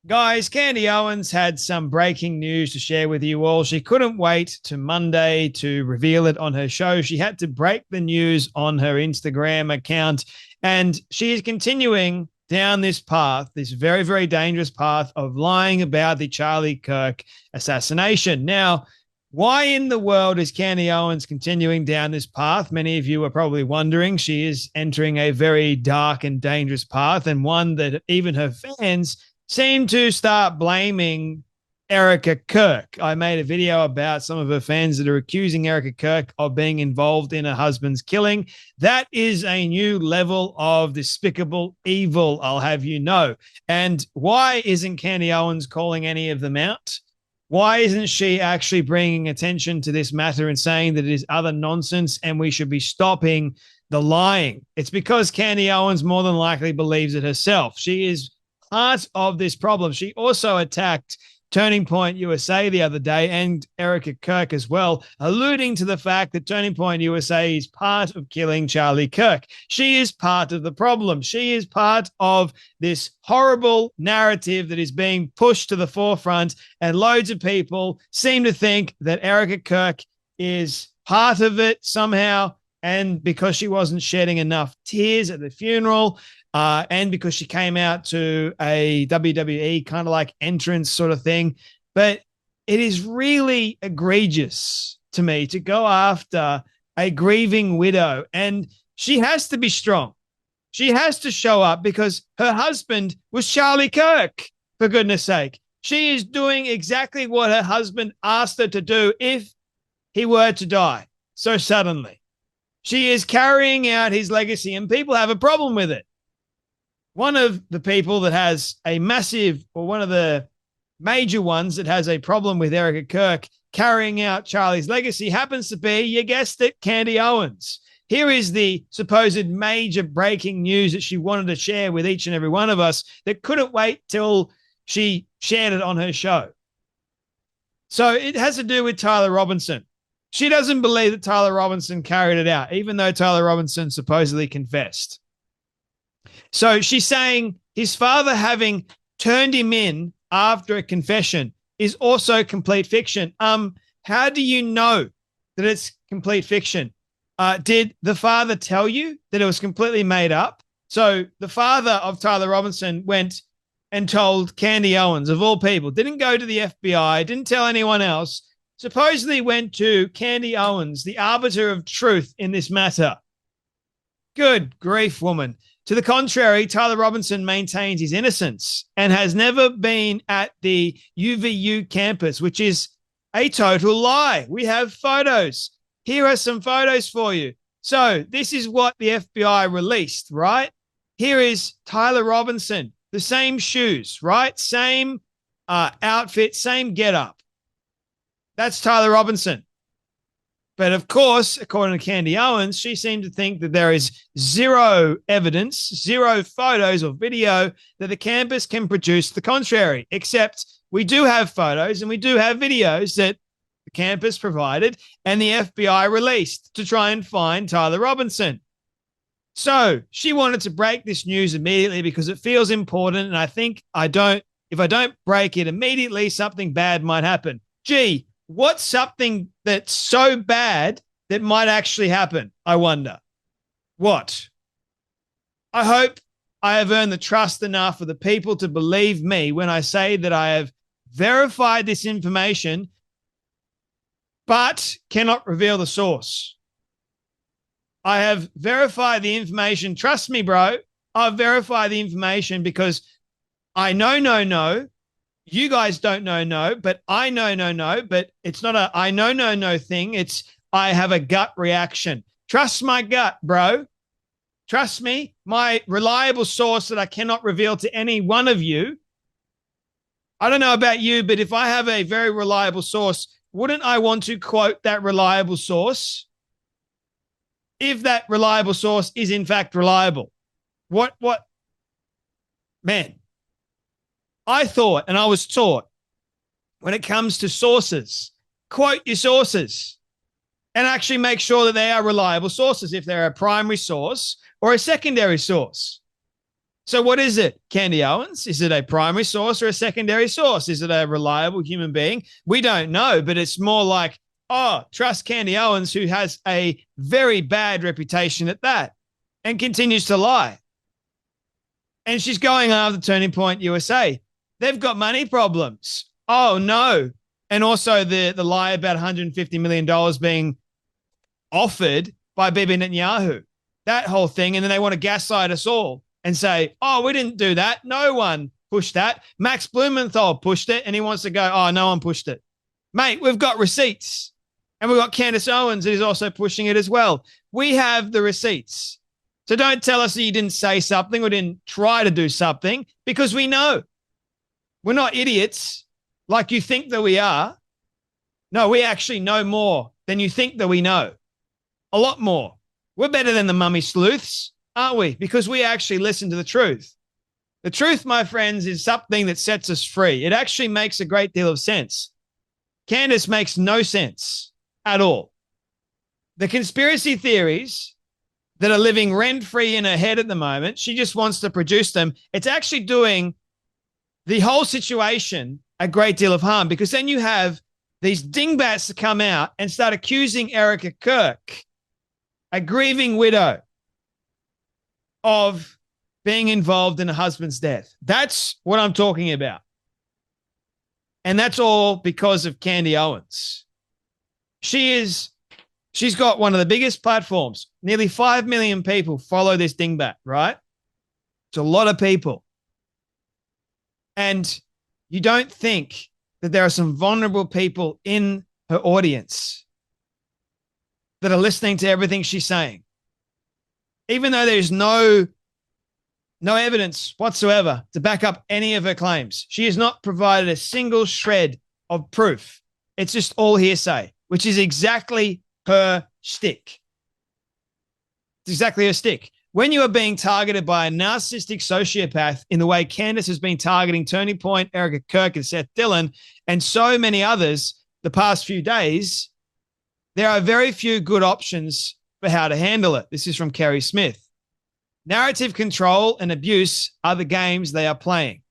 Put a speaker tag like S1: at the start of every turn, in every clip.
S1: Guys, Candy Owens had some breaking news to share with you all. She couldn't wait to Monday to reveal it on her show. She had to break the news on her Instagram account, and she is continuing down this path, this very, very dangerous path of lying about the Charlie Kirk assassination. Now, why in the world is Candy Owens continuing down this path? Many of you are probably wondering. She is entering a very dark and dangerous path, and one that even her fans seem to start blaming Erika Kirk. I made a video about some of her fans that are accusing Erika Kirk of being involved in her husband's killing. That is a new level of despicable evil, I'll have you know. And why isn't Candy Owens calling any of them out? Why isn't she actually bringing attention to this matter and saying that it is utter nonsense and we should be stopping the lying? It's because Candy Owens more than likely believes it herself. She is part of this problem. She also attacked Turning Point USA the other day and Erika Kirk as well, alluding to the fact that Turning Point USA is part of killing Charlie Kirk. She is part of the problem. She is part of this horrible narrative that is being pushed to the forefront, and loads of people seem to think that Erika Kirk is part of it somehow, and because she wasn't shedding enough tears at the funeral, and because she came out to a WWE kind of like entrance sort of thing. But it is really egregious to me to go after a grieving widow. And she has to be strong. She has to show up because her husband was Charlie Kirk, for goodness sake. She is doing exactly what her husband asked her to do if he were to die so suddenly. She is carrying out his legacy, and people have a problem with it. One of the people that has a massive, or one of the major ones that has a problem with Erika Kirk carrying out Charlie's legacy happens to be, you guessed it, Candy Owens. Here is the supposed major breaking news that she wanted to share with each and every one of us that couldn't wait till she shared it on her show. So it has to do with Tyler Robinson. She doesn't believe that Tyler Robinson carried it out, even though Tyler Robinson supposedly confessed. So she's saying his father having turned him in after a confession is also complete fiction. How do you know that it's complete fiction? Did the father tell you that it was completely made up? So the father of Tyler Robinson went and told Candy Owens, of all people, didn't go to the FBI, didn't tell anyone else, supposedly went to Candy Owens, the arbiter of truth in this matter. Good grief, woman. To the contrary, Tyler Robinson maintains his innocence and has never been at the UVU campus, which is a total lie. We have photos. Here are some photos for you. So this is what the FBI released, right? Here is Tyler Robinson, the same shoes, right? Same outfit, same getup. That's Tyler Robinson. But of course, according to Candy Owens, she seemed to think that there is zero evidence, zero photos or video that the campus can produce the contrary, except we do have photos and we do have videos that the campus provided and the FBI released to try and find Tyler Robinson. So she wanted to break this news immediately because it feels important. And I think if I don't break it immediately, something bad might happen. Gee, what's something that's so bad that might actually happen? I wonder. What? I hope I have earned the trust enough for the people to believe me when I say that I have verified this information, but cannot reveal the source. I have verified the information. Trust me, bro. I've verified the information because I know. You guys don't know, but I know, but it's not a I know thing. It's I have a gut reaction. Trust my gut, bro. Trust me, my reliable source that I cannot reveal to any one of you. I don't know about you, but if I have a very reliable source, wouldn't I want to quote that reliable source? If that reliable source is in fact reliable. What? Man. I thought, and I was taught, when it comes to sources, quote your sources and actually make sure that they are reliable sources if they're a primary source or a secondary source. So what is it, Candy Owens? Is it a primary source or a secondary source? Is it a reliable human being? We don't know, but it's more like, oh, trust Candy Owens, who has a very bad reputation at that and continues to lie. And she's going after Turning Point USA. They've got money problems. Oh, no. And also the lie about $150 million being offered by Bibi Netanyahu. That whole thing. And then they want to gaslight us all and say, oh, we didn't do that. No one pushed that. Max Blumenthal pushed it, and he wants to go, oh, no one pushed it. Mate, we've got receipts. And we've got Candace Owens who's also pushing it as well. We have the receipts. So don't tell us that you didn't say something or didn't try to do something, because we know. We're not idiots like you think that we are. No, we actually know more than you think that we know. A lot more. We're better than the mummy sleuths, aren't we? Because we actually listen to the truth. The truth, my friends, is something that sets us free. It actually makes a great deal of sense. Candace makes no sense at all. The conspiracy theories that are living rent-free in her head at the moment, she just wants to produce them. It's actually doing the whole situation a great deal of harm, because then you have these dingbats to come out and start accusing Erika Kirk, a grieving widow, of being involved in a husband's death. That's what I'm talking about. And that's all because of Candy Owens. She's got one of the biggest platforms. Nearly 5 million people follow this dingbat, right? It's a lot of people. And you don't think that there are some vulnerable people in her audience that are listening to everything she's saying, even though there's no evidence whatsoever to back up any of her claims. She has not provided a single shred of proof. It's just all hearsay, which is exactly her shtick. It's exactly her shtick. When you are being targeted by a narcissistic sociopath in the way Candace has been targeting Turning Point, Erika Kirk, and Seth Dillon, and so many others the past few days, there are very few good options for how to handle it. This is from Kerry Smith. Narrative control and abuse are the games they are playing.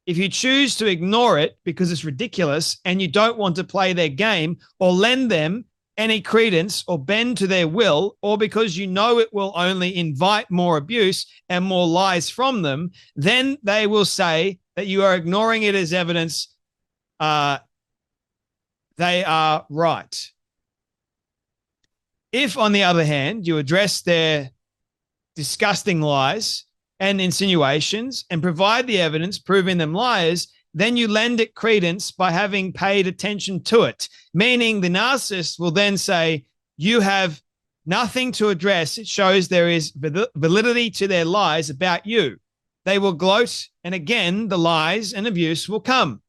S1: If you choose to ignore it because it's ridiculous and you don't want to play their game or lend them any credence or bend to their will, or because you know it will only invite more abuse and more lies from them, then they will say that you are ignoring it as evidence. They are right. If, on the other hand, you address their disgusting lies and insinuations and provide the evidence proving them liars, then you lend it credence by having paid attention to it, meaning the narcissist will then say, you have nothing to address. It shows there is validity to their lies about you. They will gloat, and again, the lies and abuse will come.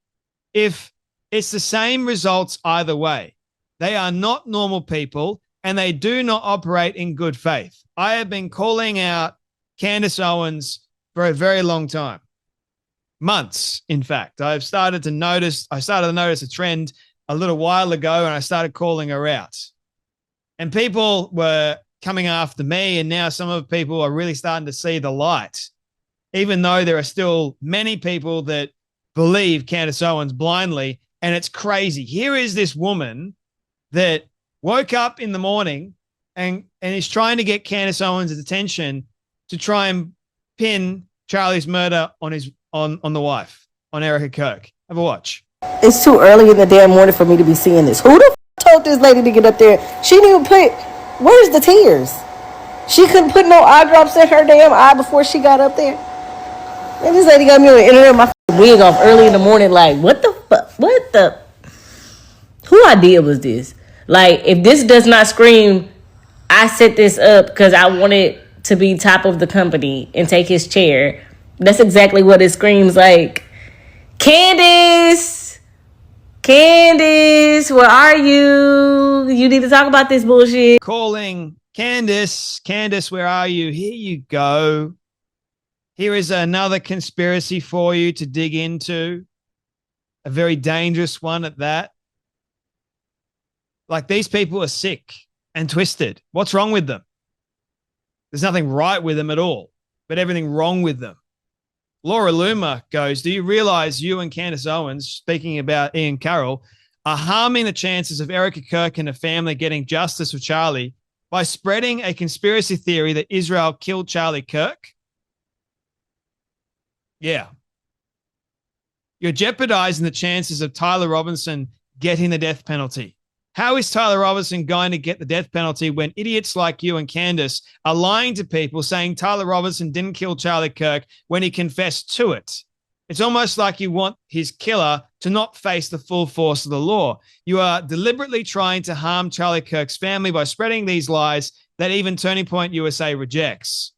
S1: If it's the same results either way, they are not normal people and they do not operate in good faith. I have been calling out Candace Owens for a very long time. Months, in fact. I started to notice a trend a little while ago, and I started calling her out. And people were coming after me, and now some of the people are really starting to see the light, even though there are still many people that believe Candace Owens blindly, and it's crazy. Here is this woman that woke up in the morning and is trying to get Candace Owens' attention to try and pin Charlie's murder on the wife, on Erika Kirk. Have a watch.
S2: It's too early in the damn morning for me to be seeing this. Who the told this lady to get up there? She didn't even put, where's the tears? She couldn't put no eye drops in her damn eye before she got up there. And this lady got me on the internet, my wig off early in the morning, like, what the fuck? What the? Who idea was this? Like, if this does not scream, I set this up because I wanted to be top of the company and take his chair, that's exactly what it screams like. Candace, where are you? You need to talk about this bullshit.
S1: Calling Candace, where are you? Here you go. Here is another conspiracy for you to dig into. A very dangerous one at that. Like, these people are sick and twisted. What's wrong with them? There's nothing right with them at all, but everything wrong with them. Laura Loomer goes, do you realize you and Candace Owens, speaking about Ian Carroll, are harming the chances of Erika Kirk and her family getting justice for Charlie by spreading a conspiracy theory that Israel killed Charlie Kirk? Yeah. You're jeopardizing the chances of Tyler Robinson getting the death penalty. How is Tyler Robinson going to get the death penalty when idiots like you and Candace are lying to people saying Tyler Robinson didn't kill Charlie Kirk when he confessed to it? It's almost like you want his killer to not face the full force of the law. You are deliberately trying to harm Charlie Kirk's family by spreading these lies that even Turning Point USA rejects.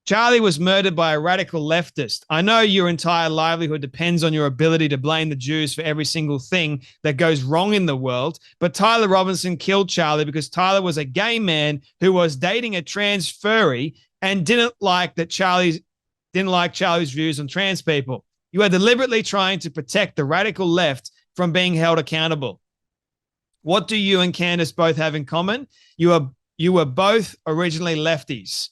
S1: Charlie was murdered by a radical leftist. I know your entire livelihood depends on your ability to blame the Jews for every single thing that goes wrong in the world, but Tyler Robinson killed Charlie because Tyler was a gay man who was dating a trans furry and didn't like Charlie's views on trans people. You are deliberately trying to protect the radical left from being held accountable. What do you and Candace both have in common? You were both originally lefties.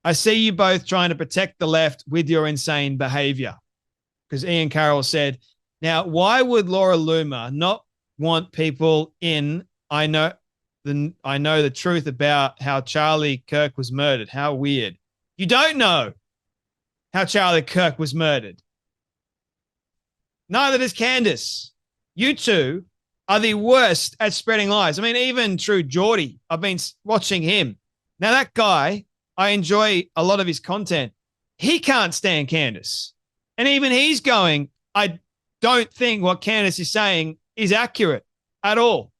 S1: I see you both trying to protect the left with your insane behavior. Because Ian Carroll said, now, why would Laura Loomer not want people in? I know the truth about how Charlie Kirk was murdered. How weird. You don't know how Charlie Kirk was murdered. Neither does Candace. You two are the worst at spreading lies. I mean, even True Geordie, I've been watching him. Now, that guy, I enjoy a lot of his content. He can't stand Candace. And even he's going, I don't think what Candace is saying is accurate at all.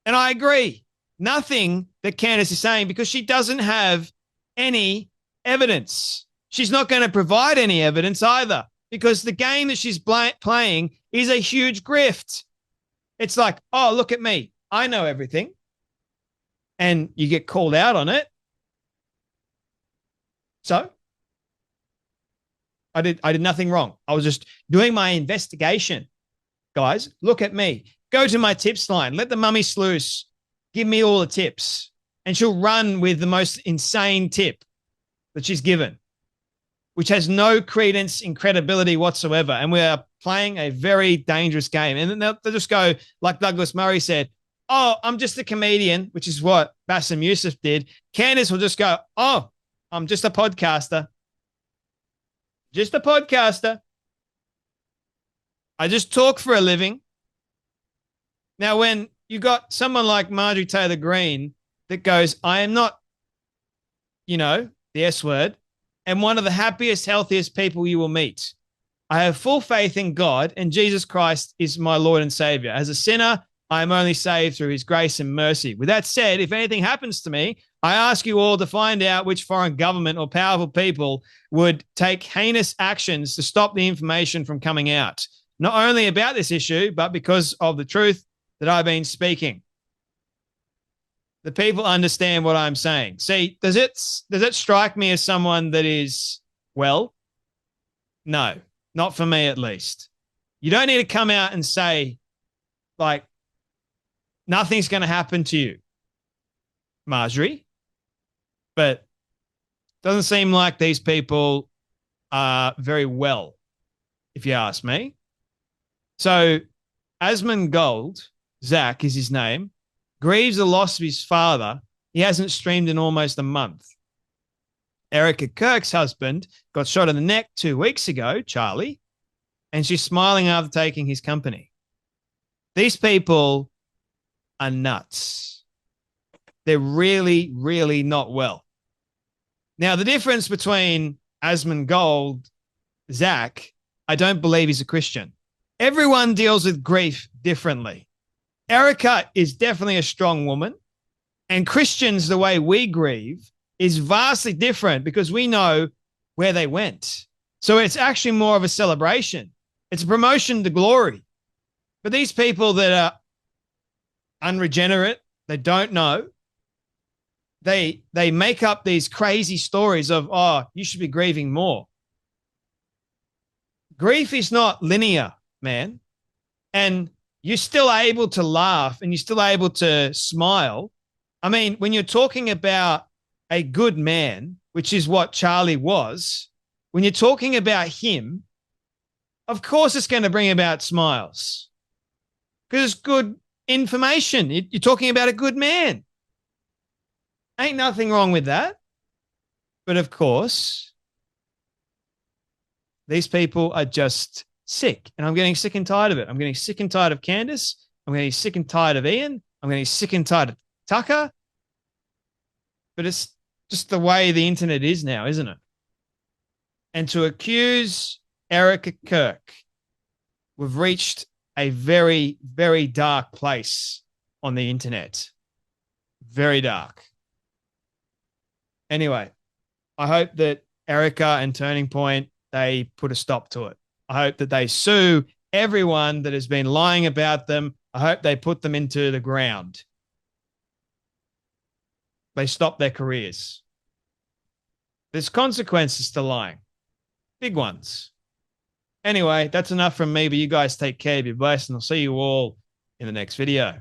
S1: And I agree. Nothing that Candace is saying, because she doesn't have any evidence. She's not going to provide any evidence either, because the game that she's playing is a huge grift. It's like, oh, look at me. I know everything. And you get called out on it. So I did nothing wrong. I was just doing my investigation. Guys, look at me. Go to my tips line. Let the mummy sleuth give me all the tips. And she'll run with the most insane tip that she's given, which has no credence in credibility whatsoever. And we are playing a very dangerous game. And then they'll just go, like Douglas Murray said, oh, I'm just a comedian, which is what Bassem Youssef did. Candace will just go, oh, I'm just a podcaster. Just a podcaster. I just talk for a living. Now, when you got someone like Marjorie Taylor Greene that goes, I am not, the S word, and one of the happiest, healthiest people you will meet. I have full faith in God, and Jesus Christ is my Lord and Savior. As a sinner, I am only saved through his grace and mercy. With that said, if anything happens to me, I ask you all to find out which foreign government or powerful people would take heinous actions to stop the information from coming out, not only about this issue, but because of the truth that I've been speaking. The people understand what I'm saying. See, does it strike me as someone that is, well, no, not for me at least. You don't need to come out and say, like, nothing's going to happen to you, Marjorie. But it doesn't seem like these people are very well, if you ask me. So Asmund Gold, Zach is his name, grieves the loss of his father. He hasn't streamed in almost a month. Erika Kirk's husband got shot in the neck 2 weeks ago, Charlie, and she's smiling after taking his company. These people are nuts. They're really, really not well. Now, the difference between Asmund Gold, Zach, I don't believe he's a Christian. Everyone deals with grief differently. Erika is definitely a strong woman, and Christians, the way we grieve, is vastly different because we know where they went. So it's actually more of a celebration. It's a promotion to glory. But these people that are unregenerate, they don't know, they make up these crazy stories of, oh, you should be grieving more. Grief is not linear, man. And you're still able to laugh and you're still able to smile. I mean, when you're talking about a good man, which is what Charlie was, when you're talking about him, of course it's going to bring about smiles because it's good information. You're talking about a good man. Ain't nothing wrong with that. But of course, these people are just sick, and I'm getting sick and tired of it. I'm getting sick and tired of Candace. I'm getting sick and tired of Ian. I'm getting sick and tired of Tucker. But it's just the way the internet is now, isn't it? And to accuse Erika Kirk, we've reached a very, very dark place on the internet. Very dark. Anyway, I hope that Erika and Turning Point, they put a stop to it. I hope that they sue everyone that has been lying about them. I hope they put them into the ground. They stop their careers. There's consequences to lying. Big ones. Anyway, that's enough from me, but you guys take care, be blessed, and I'll see you all in the next video.